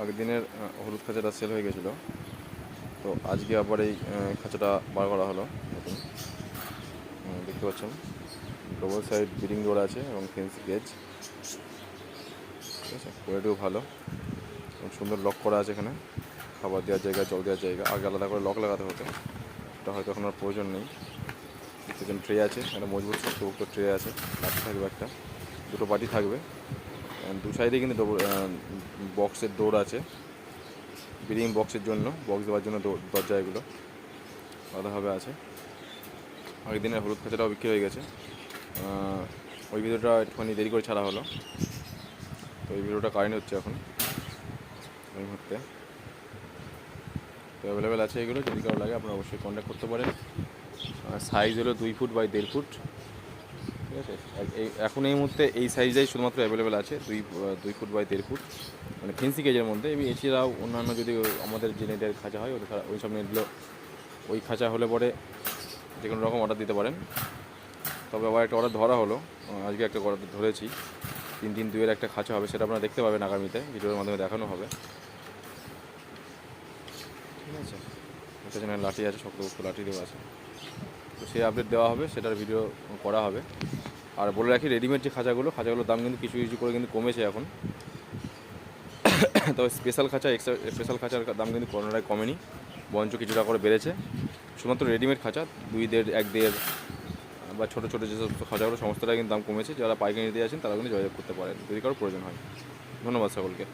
আগের দিনের হলুদ খাঁচাটা সেল হয়ে গেছিলো, তো আজকে আবার এই খাঁচাটা বার করা হলো নতুন। দেখতে পাচ্ছেন ডবল সাইড ব্রিডিং ডোর আছে এবং ফেন্সি গেজ, ঠিক আছে। কোয়ালিটিও ভালো এবং সুন্দর লক করা আছে এখানে, খাবার দেওয়ার জায়গা, জল দেওয়ার জায়গা। আগে আলাদা করে লক লাগাতে হতো, এটা হয়তো এখন আর প্রয়োজন নেই। সেখানে ট্রে আছে, একটা মজবুত শক্তপোক্ত ট্রে আছে, বাটি থাকবে একটা, দুটো বাটি থাকবে। দু সাইডে কিন্তু বক্সের ডোর আছে, ব্রিডিং বক্সের জন্য, বক্স দেওয়ার জন্য দরজা এগুলো আলাদাভাবে আছে। আগের দিনের হলুদ খাঁচাটাও বিক্রি হয়ে গেছে। ওই ভিডিওটা একটুখানি দেরি করে ছাড়া হলো, তো এই ভিডিওটা কারেন্ট হচ্ছে এখন এই মুহূর্তে। তো অ্যাভেলেবেল আছে এগুলো, যদি কারো লাগে আপনারা অবশ্যই কন্ট্যাক্ট করতে পারেন। সাইজ হলো 2 ফুট বাই 1.5 ফুট, ঠিক আছে। এখন এই মুহূর্তে এই সাইজটাই শুধুমাত্র অ্যাভেলেবেল আছে, 2 ফুট বাই 1.5 ফুট, মানে ফেন্সি কেজের মধ্যে। এছাড়াও অন্যান্য যদি আমাদের যে নেটের খাঁচা হয় ওই সব নেটগুলো, ওই খাঁচা হলে পরে যে কোনো রকম অর্ডার দিতে পারেন। তবে আবার একটা অর্ডার ধরা হলো, আজকে একটা অর্ডার ধরেছি, 3-3-2-এর একটা খাঁচা হবে, সেটা আপনারা দেখতে পাবেন আগামীতে, ভিডিওর মাধ্যমে দেখানো হবে, ঠিক আছে। একটা যেন লাঠি আছে, শক্তপোক্ত লাঠি দেওয়া আছে, তো সেই আপডেট দেওয়া হবে, সেটার ভিডিও করা হবে। আর বলে রাখি, রেডিমেড যে খাঁচাগুলোর দাম কিন্তু কিছু কিছু করে কিন্তু কমেছে এখন। তবে স্পেশাল খাঁচার দাম কিন্তু কোনোটাই কমেনি, বরঞ্চ কিছুটা করে বেড়েছে। শুধুমাত্র রেডিমেড খাঁচা 2.5, 1.5 বা ছোটো ছোটো যেসব খাঁচাগুলো, সমস্তটাই কিন্তু দাম কমেছে। যারা পাইকারি নিতে আছেন তারা কিন্তু যোগাযোগ করতে পারেন যদি কারো প্রয়োজন হয়। ধন্যবাদ সকলকে।